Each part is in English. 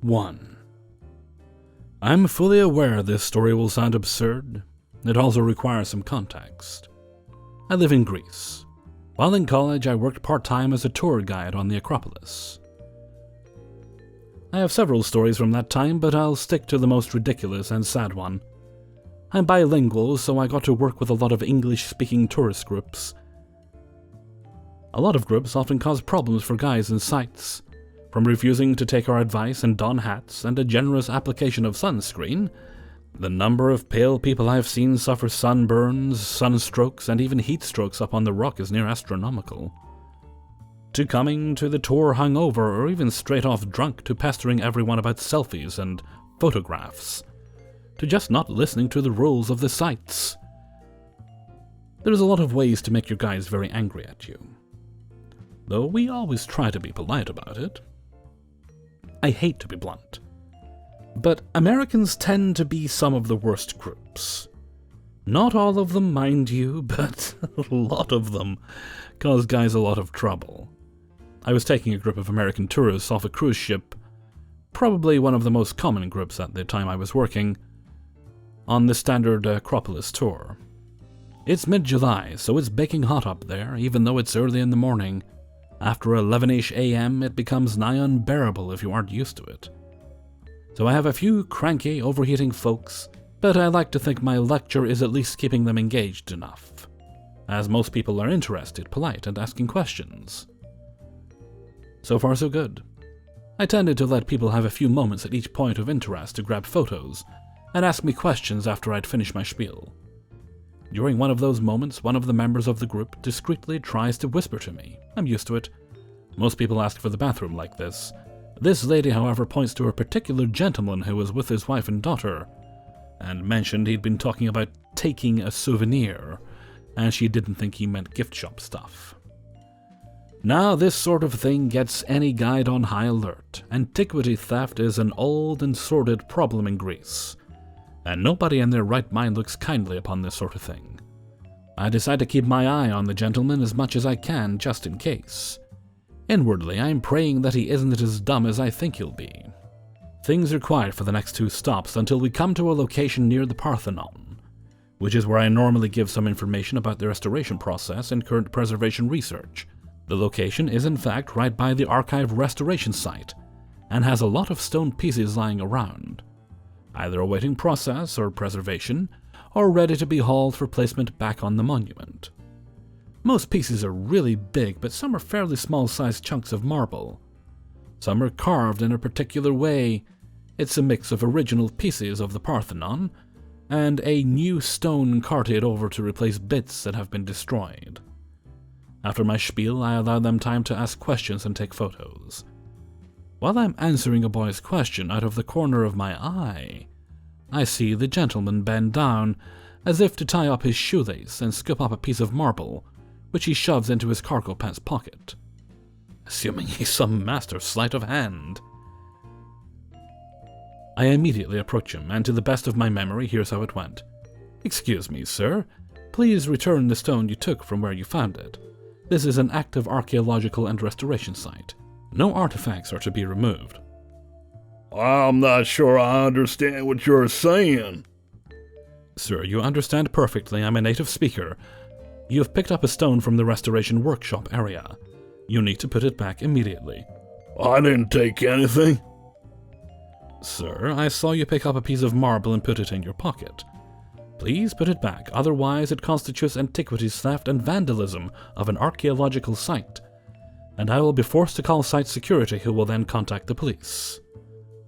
1. I'm fully aware this story will sound absurd. It also requires some context. I live in Greece. While in college, I worked part-time as a tour guide on the Acropolis. I have several stories from that time, but I'll stick to the most ridiculous and sad one. I'm bilingual, so I got to work with a lot of English-speaking tourist groups. A lot of groups often cause problems for guys in sites. From refusing to take our advice and don hats and a generous application of sunscreen, the number of pale people I've seen suffer sunburns, sunstrokes, and even heat strokes up on the rock is near astronomical. To coming to the tour hungover or even straight off drunk, to pestering everyone about selfies and photographs, to just not listening to the rules of the sites. There's a lot of ways to make your guys very angry at you, though we always try to be polite about it. I hate to be blunt, but Americans tend to be some of the worst groups. Not all of them, mind you, but a lot of them cause guys a lot of trouble. I was taking a group of American tourists off a cruise ship, probably one of the most common groups at the time I was working, on the standard Acropolis tour. It's mid-July, so it's baking hot up there, even though it's early in the morning. After 11-ish a.m., it becomes nigh unbearable if you aren't used to it. So I have a few cranky, overheating folks, but I like to think my lecture is at least keeping them engaged enough, as most people are interested, polite, and asking questions. So far so good. I tended to let people have a few moments at each point of interest to grab photos and ask me questions after I'd finished my spiel. During one of those moments, one of the members of the group discreetly tries to whisper to me. I'm used to it. Most people ask for the bathroom like this. This lady, however, points to a particular gentleman who was with his wife and daughter, and mentioned he'd been talking about taking a souvenir, and she didn't think he meant gift shop stuff. Now, this sort of thing gets any guide on high alert. Antiquity theft is an old and sordid problem in Greece, and nobody in their right mind looks kindly upon this sort of thing. I decide to keep my eye on the gentleman as much as I can, just in case. Inwardly, I'm praying that he isn't as dumb as I think he'll be. Things are quiet for the next 2 stops until we come to a location near the Parthenon, which is where I normally give some information about the restoration process and current preservation research. The location is in fact right by the archive restoration site, and has a lot of stone pieces lying around, either awaiting process or preservation, or ready to be hauled for placement back on the monument. Most pieces are really big, but some are fairly small-sized chunks of marble. Some are carved in a particular way. It's a mix of original pieces of the Parthenon and a new stone carted over to replace bits that have been destroyed. After my spiel, I allow them time to ask questions and take photos. While I'm answering a boy's question, out of the corner of my eye, I see the gentleman bend down, as if to tie up his shoelace, and scoop up a piece of marble, which he shoves into his cargo pants pocket, assuming he's some master sleight of hand. I immediately approach him, and to the best of my memory, here's how it went. "Excuse me, sir. Please return the stone you took from where you found it. This is an active archaeological and restoration site. No artifacts are to be removed." "I'm not sure I understand what you're saying." "Sir, you understand perfectly. I'm a native speaker. You have picked up a stone from the restoration workshop area. You need to put it back immediately." "I didn't take anything." "Sir, I saw you pick up a piece of marble and put it in your pocket. Please put it back, otherwise it constitutes antiquities theft and vandalism of an archaeological site, and I will be forced to call site security, who will then contact the police."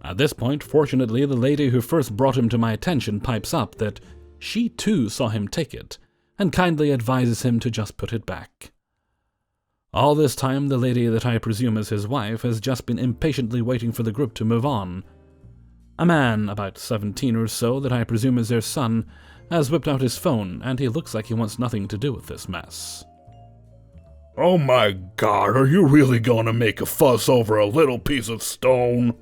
At this point, fortunately, the lady who first brought him to my attention pipes up that she too saw him take it, and kindly advises him to just put it back. All this time, the lady that I presume is his wife has just been impatiently waiting for the group to move on. A man, about 17 or so, that I presume is their son, has whipped out his phone, and he looks like he wants nothing to do with this mess. "Oh my God, are you really gonna make a fuss over a little piece of stone?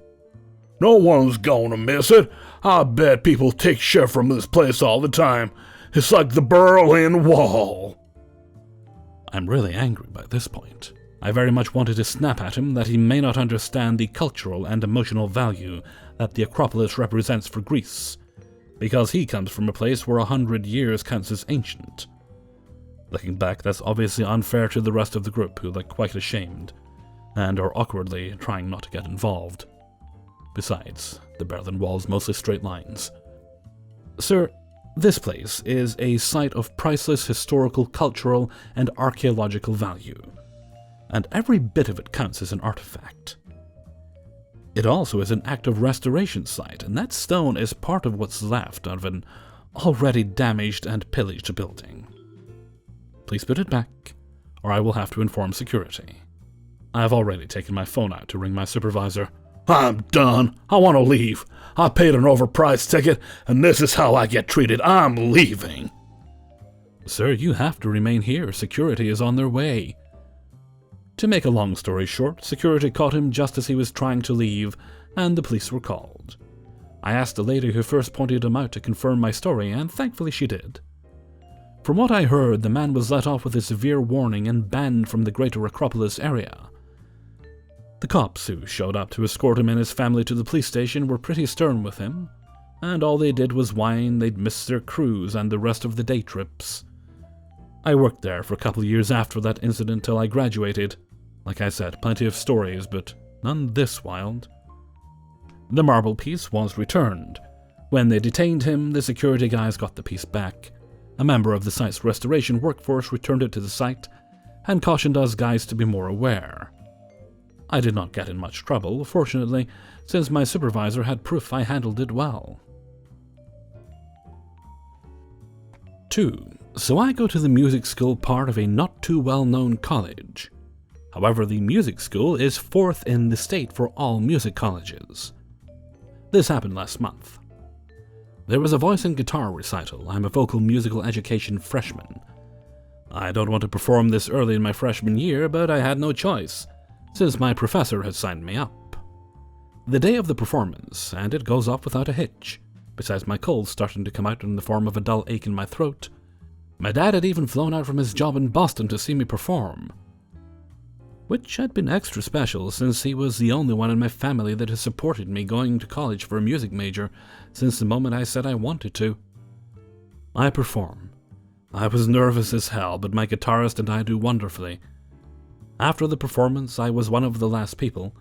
No one's gonna miss it. I bet people take shit from this place all the time. It's like the Berlin Wall." I'm really angry by this point. I very much wanted to snap at him that he may not understand the cultural and emotional value that the Acropolis represents for Greece, because he comes from a place where 100 years counts as ancient. Looking back, that's obviously unfair to the rest of the group, who look quite ashamed, and are awkwardly trying not to get involved. Besides, the Berlin Wall's mostly straight lines. Sir, this place is a site of priceless historical, cultural, and archaeological value, and every bit of it counts as an artifact. It also is an active restoration site, and that stone is part of what's left of an already damaged and pillaged building. Please put it back, or I will have to inform security. I have already taken my phone out to ring my supervisor. I'm done. I want to leave. I paid an overpriced ticket, and this is how I get treated. I'm leaving. Sir, you have to remain here. Security is on their way. To make a long story short, security caught him just as he was trying to leave, and the police were called. I asked the lady who first pointed him out to confirm my story, and thankfully she did. From what I heard, the man was let off with a severe warning and banned from the greater Acropolis area. The cops who showed up to escort him and his family to the police station were pretty stern with him, and all they did was whine they'd missed their cruise and the rest of the day trips. I worked there for a couple of years after that incident till I graduated. Like I said, plenty of stories, but none this wild. The marble piece was returned. When they detained him, the security guys got the piece back. A member of the site's restoration workforce returned it to the site and cautioned us guys to be more aware. I did not get in much trouble, fortunately, since my supervisor had proof I handled it well. 2. So I go to the music school part of a not too well-known college. However, the music school is 4th in the state for all music colleges. This happened last month. There was a voice and guitar recital. I'm a vocal musical education freshman. I don't want to perform this early in my freshman year, but I had no choice, since my professor had signed me up. The day of the performance, and it goes off without a hitch, besides my cold starting to come out in the form of a dull ache in my throat. My dad had even flown out from his job in Boston to see me perform, which had been extra special since he was the only one in my family that has supported me going to college for a music major since the moment I said I wanted to. I perform. I was nervous as hell, but my guitarist and I do wonderfully. After the performance, I was one of the last people.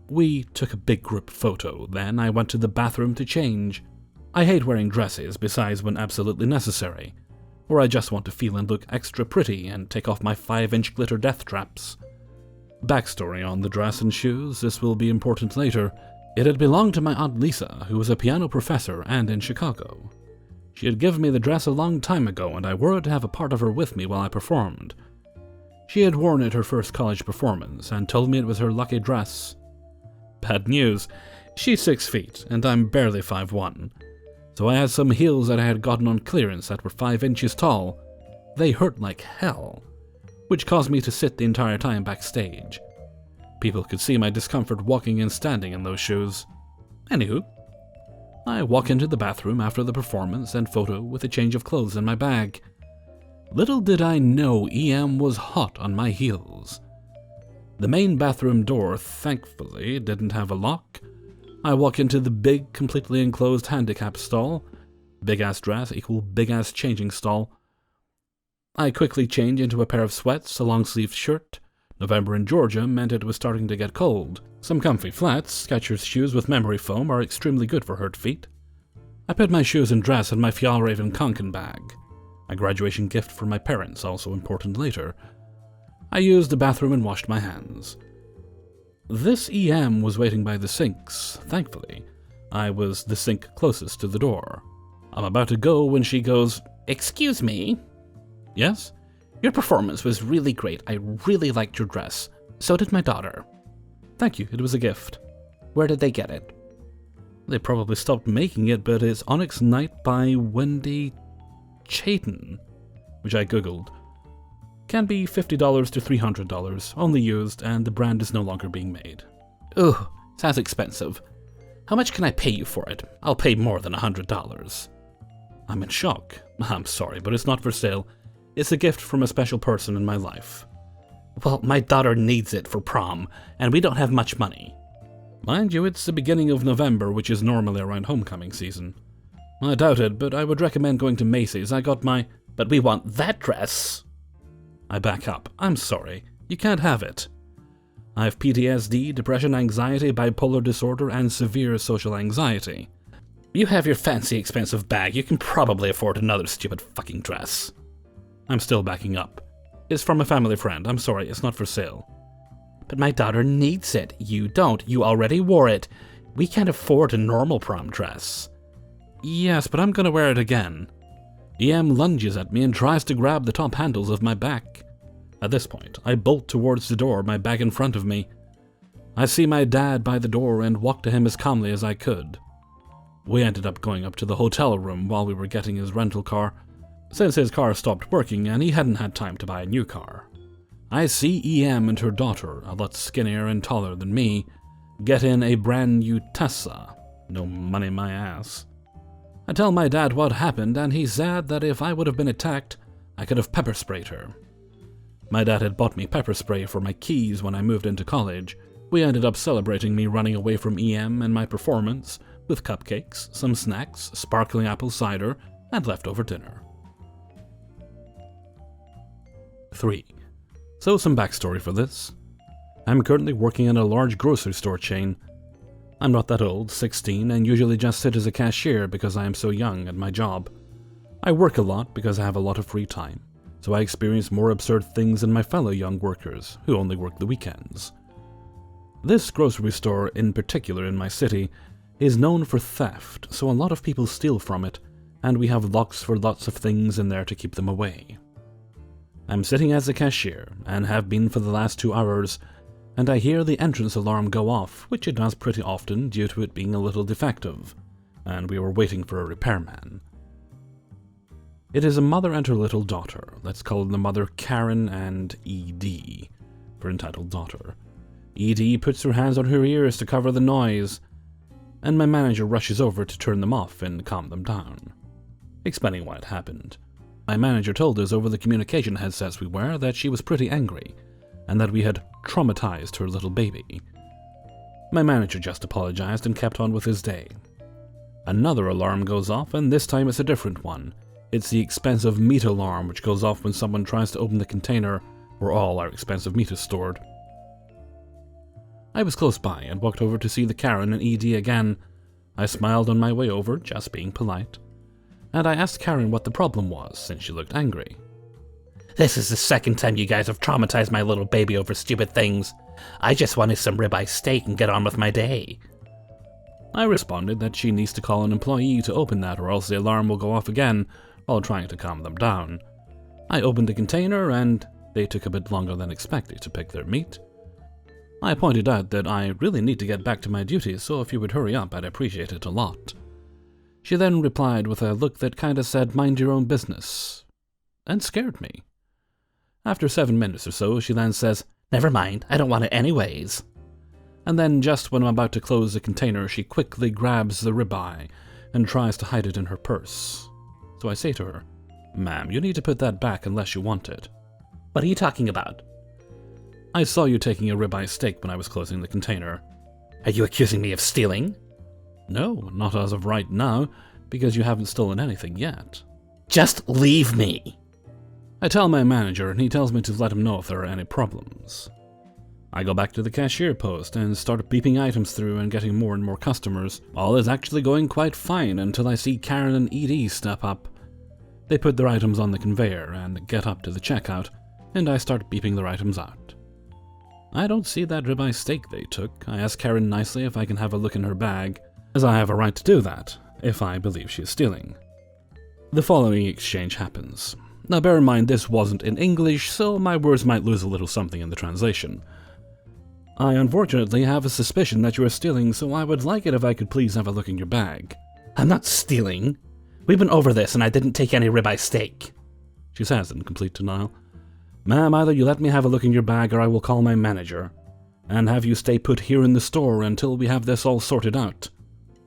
We took a big group photo, then I went to the bathroom to change. I hate wearing dresses, besides when absolutely necessary, or I just want to feel and look extra pretty and take off my 5-inch glitter death traps. Backstory on the dress and shoes, this will be important later. It had belonged to my Aunt Lisa, who was a piano professor and in Chicago. She had given me the dress a long time ago, and I worried to have a part of her with me while I performed. She had worn it her first college performance, and told me it was her lucky dress. Bad news, she's 6 feet, and I'm barely 5'1", so I had some heels that I had gotten on clearance that were 5 inches tall. They hurt like hell, which caused me to sit the entire time backstage. People could see my discomfort walking and standing in those shoes. Anywho, I walk into the bathroom after the performance and photo with a change of clothes in my bag. Little did I know EM was hot on my heels. The main bathroom door, thankfully, didn't have a lock. I walk into the big, completely enclosed handicap stall. Big-ass dress equal big-ass changing stall. I quickly change into a pair of sweats, a long-sleeved shirt. November in Georgia meant it was starting to get cold. Some comfy flats, Skechers shoes with memory foam are extremely good for hurt feet. I put my shoes and dress in my Fjallraven Konken bag. My graduation gift for my parents, also important later. I used the bathroom and washed my hands. This EM was waiting by the sinks, thankfully. I was the sink closest to the door. I'm about to go when she goes, "Excuse me?" "Yes?" "Your performance was really great. I really liked your dress. So did my daughter." "Thank you, it was a gift." "Where did they get it?" "They probably stopped making it, but it's Onyx Night by Wendy Chayton," which I googled. Can be $50 to $300, only used, and the brand is no longer being made. "Ugh, sounds expensive. How much can I pay you for it? I'll pay more than $100. I'm in shock. "I'm sorry, but it's not for sale. It's a gift from a special person in my life." Well, my daughter needs it for prom, and we don't have much money. Mind you, it's the beginning of November, which is normally around homecoming season. I doubt it, but I would recommend going to Macy's. I got my... But we want that dress. I back up. I'm sorry. You can't have it. I have PTSD, depression, anxiety, bipolar disorder, and severe social anxiety. You have your fancy, expensive bag. You can probably afford another stupid fucking dress. I'm still backing up. It's from a family friend. I'm sorry, it's not for sale. But my daughter needs it. You don't. You already wore it. We can't afford a normal prom dress. Yes, but I'm gonna wear it again. EM lunges at me and tries to grab the top handles of my back. At this point, I bolt towards the door, my bag in front of me. I see my dad by the door and walk to him as calmly as I could. We ended up going up to the hotel room while we were getting his rental car, since his car stopped working and he hadn't had time to buy a new car. I see EM and her daughter, a lot skinnier and taller than me, get in a brand new Tesla. No money in my ass. I tell my dad what happened, and he said that if I would have been attacked, I could have pepper sprayed her. My dad had bought me pepper spray for my keys when I moved into college. We ended up celebrating me running away from EM and my performance with cupcakes, some snacks, sparkling apple cider, and leftover dinner. 3. So some backstory for this. I'm currently working in a large grocery store chain. I'm not that old, 16, and usually just sit as a cashier because I am so young at my job. I work a lot because I have a lot of free time, so I experience more absurd things than my fellow young workers who only work the weekends. This grocery store, in particular in my city, is known for theft, so a lot of people steal from it, and we have locks for lots of things in there to keep them away. I'm sitting as a cashier, and have been for the last 2 hours, and I hear the entrance alarm go off, which it does pretty often due to it being a little defective, and we were waiting for a repairman. It is a mother and her little daughter. Let's call the mother Karen and ED for entitled daughter. ED puts her hands on her ears to cover the noise, and my manager rushes over to turn them off and calm them down. Explaining what had happened. My manager told us over the communication headsets we wear that she was pretty angry, and that we had traumatized her little baby. My manager just apologized and kept on with his day. Another alarm goes off, and this time it's a different one. It's the expensive meat alarm which goes off when someone tries to open the container where all our expensive meat is stored. I was close by and walked over to see the Karen and ED again. I smiled on my way over, just being polite, and I asked Karen what the problem was, since she looked angry. This is the second time you guys have traumatized my little baby over stupid things. I just wanted some ribeye steak and get on with my day. I responded that she needs to call an employee to open that or else the alarm will go off again while trying to calm them down. I opened the container and they took a bit longer than expected to pick their meat. I pointed out that I really need to get back to my duties, so if you would hurry up, I'd appreciate it a lot. She then replied with a look that kinda said, mind your own business, and scared me. After 7 minutes or so, she then says, never mind, I don't want it anyways. And then just when I'm about to close the container, she quickly grabs the ribeye and tries to hide it in her purse. So I say to her, ma'am, you need to put that back unless you want it. What are you talking about? I saw you taking a ribeye steak when I was closing the container. Are you accusing me of stealing? No, not as of right now, because you haven't stolen anything yet. Just leave me. I tell my manager, and he tells me to let him know if there are any problems. I go back to the cashier post and start beeping items through and getting more and more customers. All is actually going quite fine until I see Karen and ED step up. They put their items on the conveyor and get up to the checkout, and I start beeping their items out. I don't see that ribeye steak they took. I ask Karen nicely if I can have a look in her bag, as I have a right to do that, if I believe she is stealing. The following exchange happens. Now bear in mind this wasn't in English, so my words might lose a little something in the translation. I unfortunately have a suspicion that you are stealing, so I would like it if I could please have a look in your bag. I'm not stealing. We've been over this and I didn't take any ribeye steak, she says in complete denial. Ma'am, either you let me have a look in your bag or I will call my manager, and have you stay put here in the store until we have this all sorted out.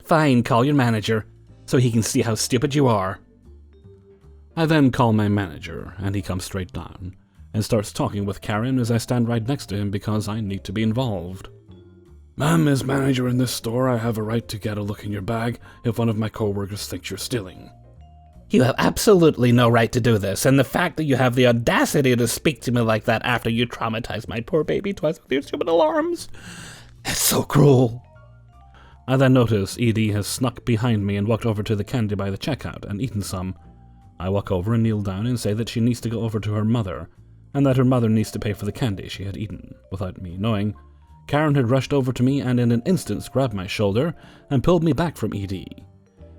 Fine, call your manager, so he can see how stupid you are. I then call my manager, and he comes straight down. and starts talking with Karen as I stand right next to him because I need to be involved. "Ma'am, as manager in this store, I have a right to get a look in your bag if one of my coworkers thinks you're stealing." You have absolutely no right to do this, and the fact that you have the audacity to speak to me like that after you traumatized my poor baby twice with your stupid alarms, it's so cruel. I then notice Edie has snuck behind me and walked over to the candy by the checkout and eaten some. I walk over and kneel down and say that she needs to go over to her mother, and that her mother needs to pay for the candy she had eaten. Without me knowing, Karen had rushed over to me and in an instant grabbed my shoulder and pulled me back from Edie.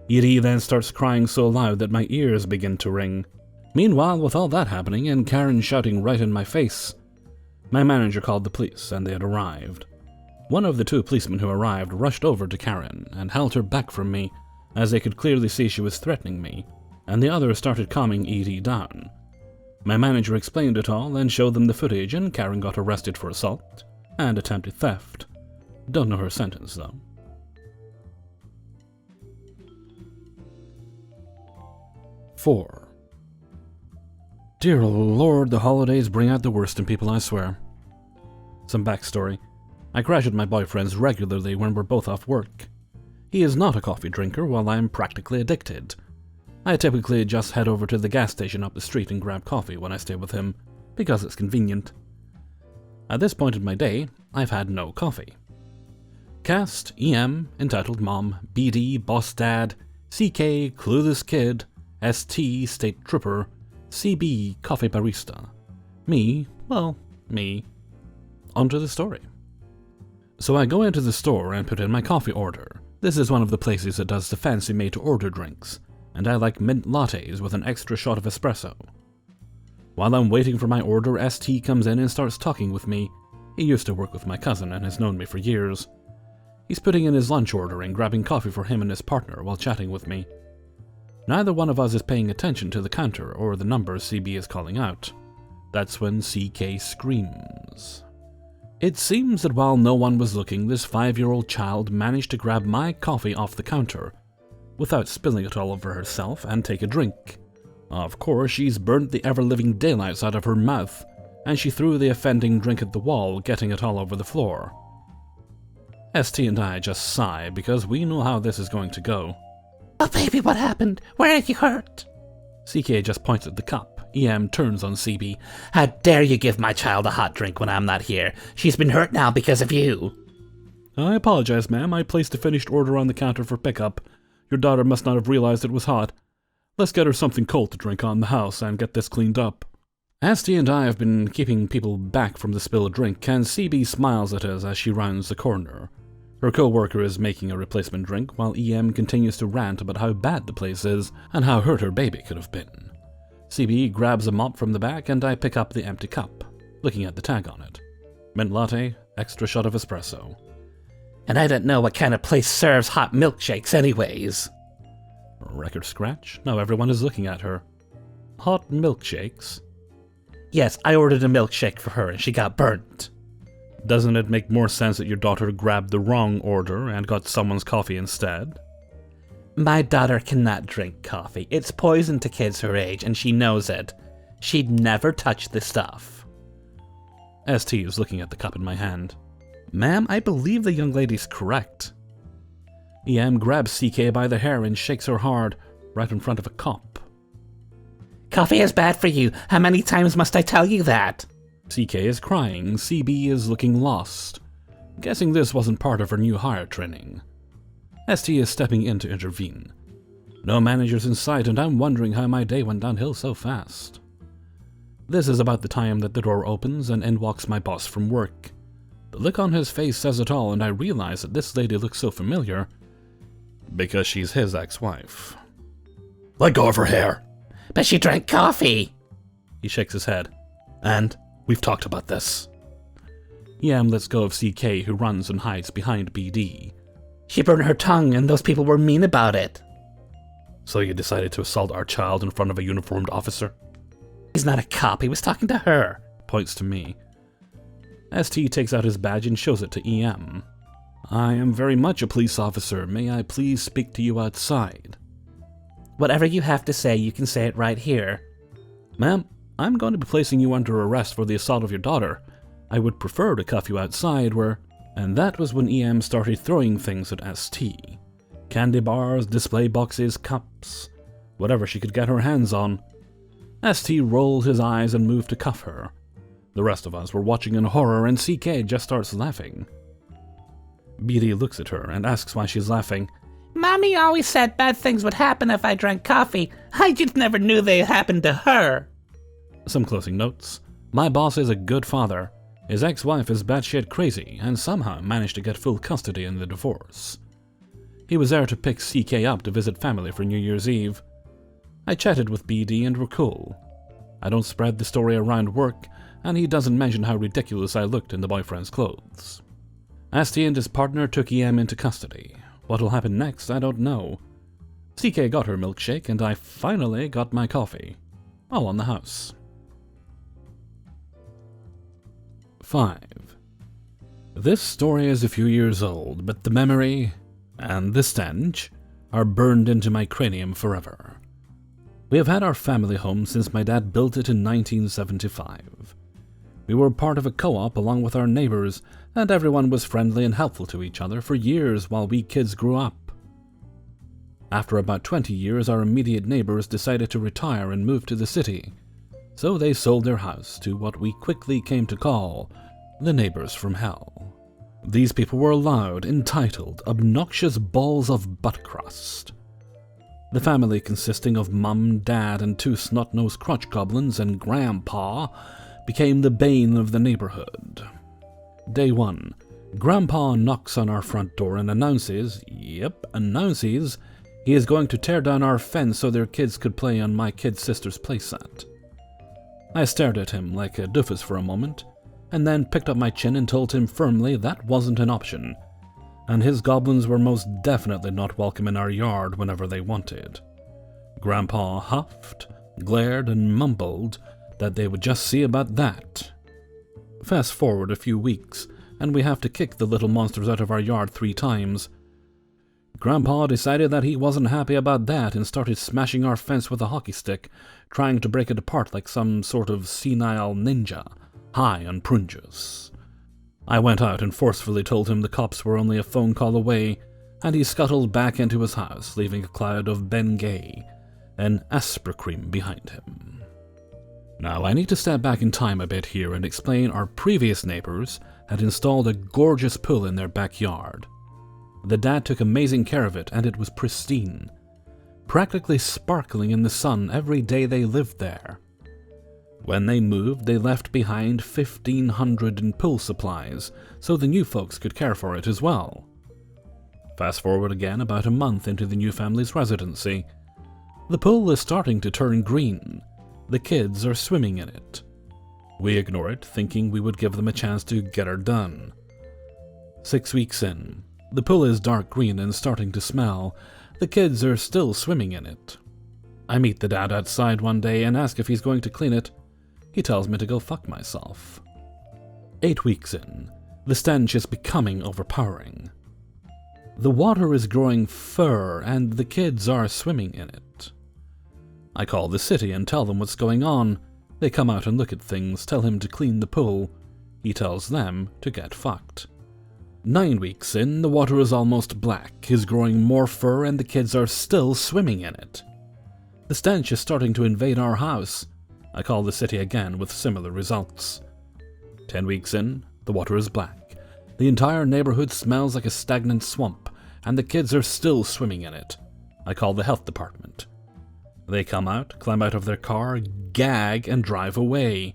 Edie then starts crying so loud that my ears begin to ring. Meanwhile, with all that happening and Karen shouting right in my face, my manager called the police and they had arrived. One of the two policemen who arrived rushed over to Karen and held her back from me as they could clearly see she was threatening me, and the other started calming Edie down. My manager explained it all and showed them the footage, and Karen got arrested for assault and attempted theft. Don't know her sentence though. "4. Dear Lord, the holidays bring out the worst in people, I swear." Some backstory. I crash at my boyfriend's regularly when we're both off work. He is not a coffee drinker, while I am practically addicted. I typically just head over to the gas station up the street and grab coffee when I stay with him, because it's convenient. At this point in my day, I've had no coffee. Cast, EM, Entitled Mom, BD, Boss Dad, CK, Clueless Kid, ST, State Trooper, CB, Coffee Barista. Me, well, me. Onto the story. So I go into the store and put in my coffee order. This is one of the places that does the fancy made-to-order drinks, and I like mint lattes with an extra shot of espresso. While I'm waiting for my order, ST comes in and starts talking with me. He used to work with my cousin and has known me for years. He's putting in his lunch order and grabbing coffee for him and his partner while chatting with me. Neither one of us is paying attention to the counter or the numbers CB is calling out. That's when CK screams. It seems that while no one was looking, this 5-year-old child managed to grab my coffee off the counter, without spilling it all over herself, and take a drink. Of course, she's burnt the ever-living daylights out of her mouth, and she threw the offending drink at the wall, getting it all over the floor. ST and I just sigh, because we know how this is going to go. Oh baby, what happened? Where are you hurt? CK just points at the cup. EM turns on CB. How dare you give my child a hot drink when I'm not here? She's been hurt now because of you. I apologize, ma'am. I placed a finished order on the counter for pickup. Your daughter must not have realized it was hot. Let's get her something cold to drink on the house and get this cleaned up. ST and I have been keeping people back from the spilled drink, and CB smiles at us as she rounds the corner. Her co-worker is making a replacement drink, while EM continues to rant about how bad the place is and how hurt her baby could have been. CB grabs a mop from the back and I pick up the empty cup, looking at the tag on it. Mint latte, extra shot of espresso. And I don't know what kind of place serves hot milkshakes anyways. Record scratch? Now everyone is looking at her. Hot milkshakes? Yes, I ordered a milkshake for her and she got burnt. Doesn't it make more sense that your daughter grabbed the wrong order and got someone's coffee instead? My daughter cannot drink coffee. It's poison to kids her age, and she knows it. She'd never touch the stuff. ST is looking at the cup in my hand. Ma'am, I believe the young lady's correct. EM grabs CK by the hair and shakes her hard, right in front of a cop. Coffee is bad for you. How many times must I tell you that? CK is crying. CB is looking lost. Guessing this wasn't part of her new hire training. ST is stepping in to intervene. No managers in sight, and I'm wondering how my day went downhill so fast. This is about the time that the door opens and in walks my boss from work. The look on his face says it all, and I realize that this lady looks so familiar because she's his ex-wife. Let go of her hair. But she drank coffee. He shakes his head. And we've talked about this. EM lets go of CK, who runs and hides behind BD. She burned her tongue, and those people were mean about it. So you decided to assault our child in front of a uniformed officer? He's not a cop, he was talking to her. Points to me. ST takes out his badge and shows it to EM. I am very much a police officer. May I please speak to you outside? Whatever you have to say, you can say it right here. Ma'am, I'm going to be placing you under arrest for the assault of your daughter. I would prefer to cuff you outside where... And that was when EM started throwing things at ST. Candy bars, display boxes, cups, whatever she could get her hands on. ST rolled his eyes and moved to cuff her. The rest of us were watching in horror, and CK just starts laughing. BD looks at her and asks why she's laughing. Mommy always said bad things would happen if I drank coffee. I just never knew they happened to her. Some closing notes. My boss is a good father. His ex-wife is batshit crazy and somehow managed to get full custody in the divorce. He was there to pick CK up to visit family for New Year's Eve. I chatted with BD and we're cool. I don't spread the story around work, and he doesn't mention how ridiculous I looked in the boyfriend's clothes. ST and his partner took EM into custody. What'll happen next, I don't know. CK got her milkshake and I finally got my coffee. All on the house. 5. This story is a few years old, but the memory and the stench are burned into my cranium forever. We have had our family home since my dad built it in 1975. We were part of a co-op along with our neighbors, and everyone was friendly and helpful to each other for years while we kids grew up. After about 20 years, our immediate neighbors decided to retire and move to the city, so they sold their house to what we quickly came to call the neighbors from hell. These people were loud, entitled, obnoxious balls of butt crust. The family, consisting of Mum, Dad, and 2 snot-nosed crotch goblins and Grandpa, became the bane of the neighborhood. Day 1. Grandpa knocks on our front door and announces, he is going to tear down our fence so their kids could play on my kid sister's playset. I stared at him like a doofus for a moment, and then picked up my chin and told him firmly that wasn't an option, and his goblins were most definitely not welcome in our yard whenever they wanted. Grandpa huffed, glared, and mumbled that they would just see about that. Fast forward a few weeks, and we have to kick the little monsters out of our yard 3 times. Grandpa decided that he wasn't happy about that and started smashing our fence with a hockey stick, trying to break it apart like some sort of senile ninja, high on prune juice. I went out and forcefully told him the cops were only a phone call away, and he scuttled back into his house, leaving a cloud of Bengay and Aspercream behind him. Now, I need to step back in time a bit here and explain our previous neighbors had installed a gorgeous pool in their backyard. The dad took amazing care of it, and it was pristine, practically sparkling in the sun every day they lived there. When they moved, they left behind 1,500 in pool supplies, so the new folks could care for it as well. Fast forward again about a month into the new family's residency. The pool is starting to turn green. The kids are swimming in it. We ignore it, thinking we would give them a chance to get her done. 6 weeks in, the pool is dark green and starting to smell. The kids are still swimming in it. I meet the dad outside one day and ask if he's going to clean it. He tells me to go fuck myself. 8 weeks in, the stench is becoming overpowering. The water is growing fur and the kids are swimming in it. I call the city and tell them what's going on. They come out and look at things, tell him to clean the pool. He tells them to get fucked. 9 weeks in, the water is almost black, is growing more fur, and the kids are still swimming in it. The stench is starting to invade our house. I call the city again with similar results. 10 weeks in, the water is black. The entire neighborhood smells like a stagnant swamp, and the kids are still swimming in it. I call the health department. They come out, climb out of their car, gag, and drive away.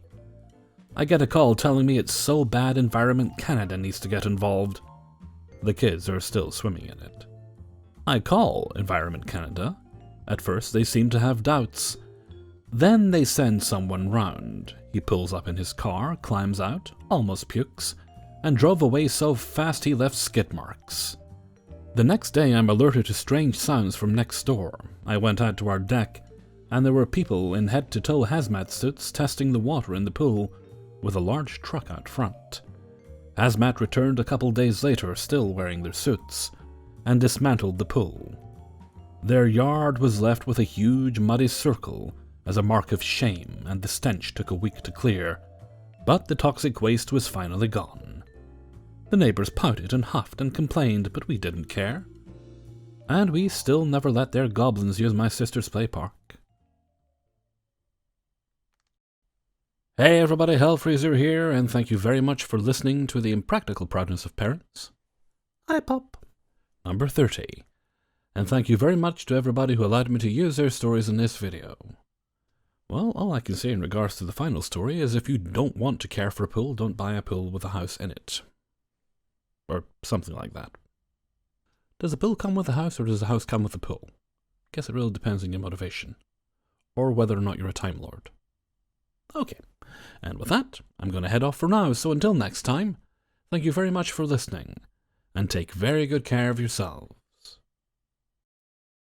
I get a call telling me it's so bad Environment Canada needs to get involved. The kids are still swimming in it. I call Environment Canada. At first they seem to have doubts. Then they send someone round. He pulls up in his car, climbs out, almost pukes, and drove away so fast he left skid marks. The next day I'm alerted to strange sounds from next door. I went out to our deck, and there were people in head-to-toe hazmat suits testing the water in the pool, with a large truck out front. Hazmat returned a couple days later, still wearing their suits, and dismantled the pool. Their yard was left with a huge muddy circle as a mark of shame, and the stench took a week to clear, but the toxic waste was finally gone. The neighbors pouted and huffed and complained, but we didn't care. And we still never let their goblins use my sister's play park. Hey everybody, Hellfreezer here, and thank you very much for listening to the Impractical Proudness of Parents. Hi Pop. Number 30. And thank you very much to everybody who allowed me to use their stories in this video. Well, all I can say in regards to the final story is if you don't want to care for a pool, don't buy a pool with a house in it. Or something like that. Does a pool come with a house, or does a house come with a pool? Guess it really depends on your motivation. Or whether or not you're a Time Lord. Okay, and with that, I'm going to head off for now, so until next time, thank you very much for listening, and take very good care of yourselves.